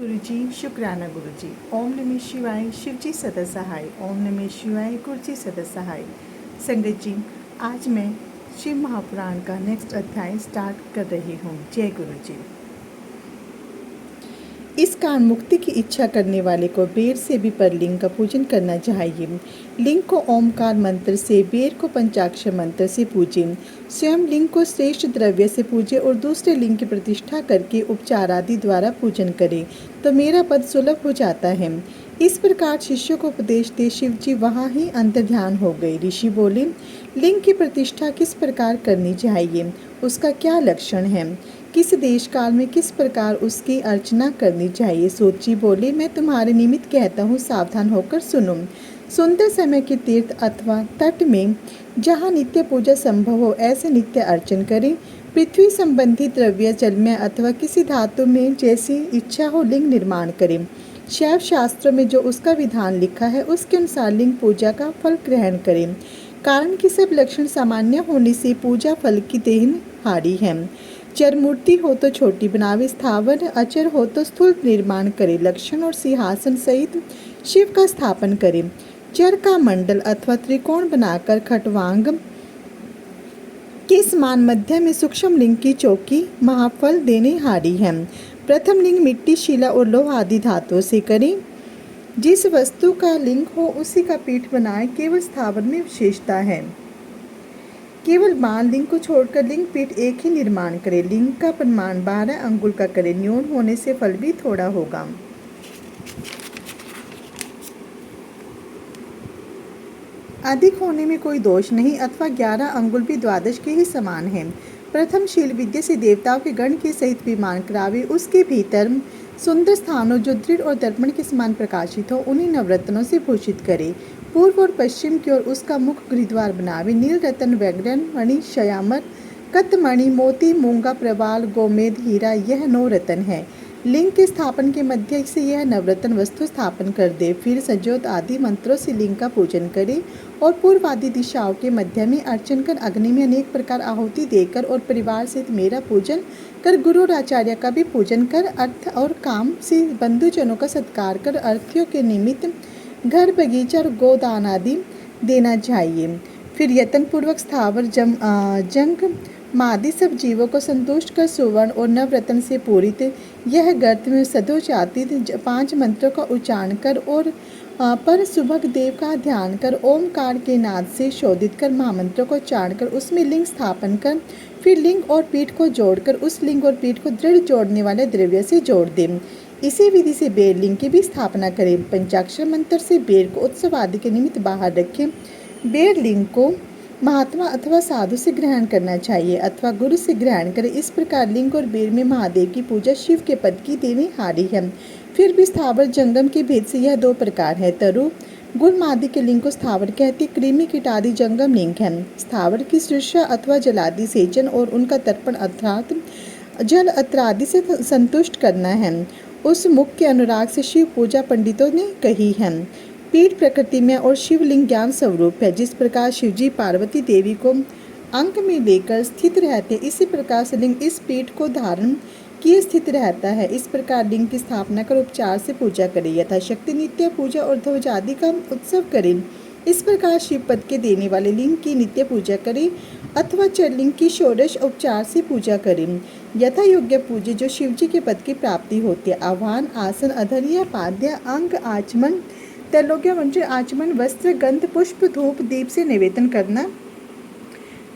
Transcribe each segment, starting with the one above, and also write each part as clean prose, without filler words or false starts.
गुरुजी शुक्राना गुरुजी। ओम नमः शिवाय। शिवजी सदा सहाय। ओम नमः शिवाय। गुरुजी सदा सहाय। संगत जी, आज मैं शिव महापुराण का नेक्स्ट अध्याय स्टार्ट कर रही हूँ। जय गुरुजी। इस कारण मुक्ति की इच्छा करने वाले को बेर से भी पर लिंग का पूजन करना चाहिए। लिंग को ओमकार मंत्र से, बेर को पंचाक्षर मंत्र से पूजें। स्वयं लिंग को श्रेष्ठ द्रव्य से पूजे और दूसरे लिंग की प्रतिष्ठा करके उपचार आदि द्वारा पूजन करें तो मेरा पद सुलभ हो जाता है। इस प्रकार शिष्यों को उपदेश दे शिवजी वहाँ ही अंतर्ध्यान हो गए। ऋषि बोले, लिंग की प्रतिष्ठा किस प्रकार करनी चाहिए, उसका क्या लक्षण है, किस देश काल में किस प्रकार उसकी अर्चना करनी चाहिए। सोची बोले, मैं तुम्हारे निमित्त कहता हूँ, सावधान होकर सुनो। सुंदर समय के तीर्थ अथवा तट में जहाँ नित्य पूजा संभव हो ऐसे नित्य अर्चन करें। पृथ्वी संबंधी द्रव्य जल में अथवा किसी धातु में जैसी इच्छा हो लिंग निर्माण करें। शैव शास्त्रों में जो उसका विधान लिखा है उसके अनुसार लिंग पूजा का फल ग्रहण करें। कारण कि सब लक्षण सामान्य होने से पूजा फल की देनहारी है। चर मूर्ति हो तो छोटी बनावे, स्थावर अचर हो तो स्थूल निर्माण करे। लक्षण और सिंहासन सहित शिव का स्थापन करे। चर का मंडल अथवा त्रिकोण बनाकर खटवांग के समान मध्य में सूक्ष्म लिंग की चौकी महाफल देने हारी है। प्रथम लिंग मिट्टी, शिला और लोह आदि धातुओं से करें। जिस वस्तु का लिंग हो उसी का पीठ बनाए। केवल स्थावर में विशेषता है। केवल बाण लिंग को छोड़कर लिंग पीठ एक ही निर्माण करे। लिंग का परिमाण 12 अंगुल का करे। न्यून होने से फल भी थोड़ा होगा। अधिक होने में कोई दोष नहीं, अथवा 11 अंगुल भी द्वादश के ही समान है। प्रथम शील विद्या से देवताओं के गण के सहित विमान करावे। उसके भीतर सुंदर स्थानों जो दृढ़ और दर्पण के समान प्रकाशित हो उन्हीं नवरत्नों से भूषित करे। पूर्व और पश्चिम की ओर उसका मुख गृहद्वार बनावे। नील रतन, वैग्रन मणि, शयामर, कतमणि, मोती, मूंगा, प्रवाल, गोमेद, हीरा, यह 9 रतन है। लिंग के स्थापन के मध्य से यह नवरत्न वस्तु स्थापन कर दे। फिर सजोत आदि मंत्रों से लिंग का पूजन करे और पूर्व आदि दिशाओं के मध्य में अर्चन कर अग्नि में अनेक प्रकार आहुति देकर और परिवार सहित मेरा पूजन कर, गुरु और आचार्य का भी पूजन कर, अर्थ और काम से बंधुजनों का सत्कार कर, अर्थियों के निमित्त घर, बगीचा और गोदान आदि देना चाहिए। फिर यत्न पूर्वक स्थावर जंग मादि सब जीवों को संतुष्ट कर सुवर्ण और नवरत्न से पूरित यह गर्त में सदोचातीत 5 मंत्रों का उच्चारण कर और पर सुभग देव का ध्यान कर ओमकार के नाद से शोधित कर महामंत्रों को उच्चारण कर उसमें लिंग स्थापन कर फिर लिंग और पीठ को जोड़कर उस लिंग और पीठ को दृढ़ जोड़ने वाले द्रव्य से जोड़ दें। इसी विधि से बेर लिंग की भी स्थापना करें। पंचाक्षर मंत्र से बेर को उत्सव आदि के निमित्त बाहर रखें। बेर लिंग को महात्मा अथवा साधु से ग्रहण करना चाहिए अथवा गुरु से ग्रहण करें। इस प्रकार लिंग और बेर में महादेव की पूजा शिव के पद की देने हारी है। फिर भी स्थावर जंगम के भेद से यह 2 प्रकार है। तरु गुण आदि के लिंग को स्थावर कहते, कृमि कीट आदि जंगम लिंग है। स्थावर की सृष्टा अथवा जलादि सेचन और उनका तर्पण अर्थात जल अत्र आदि से संतुष्ट करना है। उस मुख के अनुराग से शिव पूजा पंडितों ने कही है। पीठ प्रकृति में और शिवलिंग ज्ञान स्वरूप है। जिस प्रकार शिवजी पार्वती देवी को अंक में लेकर स्थित रहते, इसी प्रकार से लिंग इस पीठ को धारण किए स्थित रहता है। इस प्रकार लिंग की स्थापना कर उपचार से पूजा करें। यथाशक्ति नित्य पूजा और ध्वज आदि का उत्सव करें। इस प्रकार शिव पद के देने वाले लिंग की नित्य पूजा करें अथवा चरलिंग की षोडश उपचार से पूजा करें। यथा योग्य पूजे जो शिवजी के पद की प्राप्ति होती है। आह्वान, आसन, अधर्य, पाद्य, अंग, आचमन, त्रैलोक्य मंत्र, आचमन, वस्त्र, गंध, पुष्प, धूप, दीप से निवेदन करना।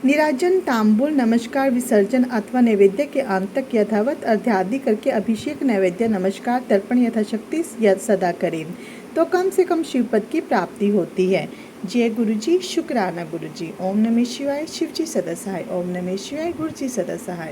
निराजन, तांबूल, नमस्कार, विसर्जन अथवा नैवेद्य के अंत तक यथावत अर्घ्यादि करके अभिषेक, नैवेद्य, नमस्कार, तर्पण यथाशक्ति सदा करें तो कम से कम शिवपद की प्राप्ति होती है। जय गुरुजी शुक्राना गुरुजी। ओम नमः शिवाय। शिवजी सदा सहाय। ओम नमः शिवाय। गुरुजी सदा सहाय।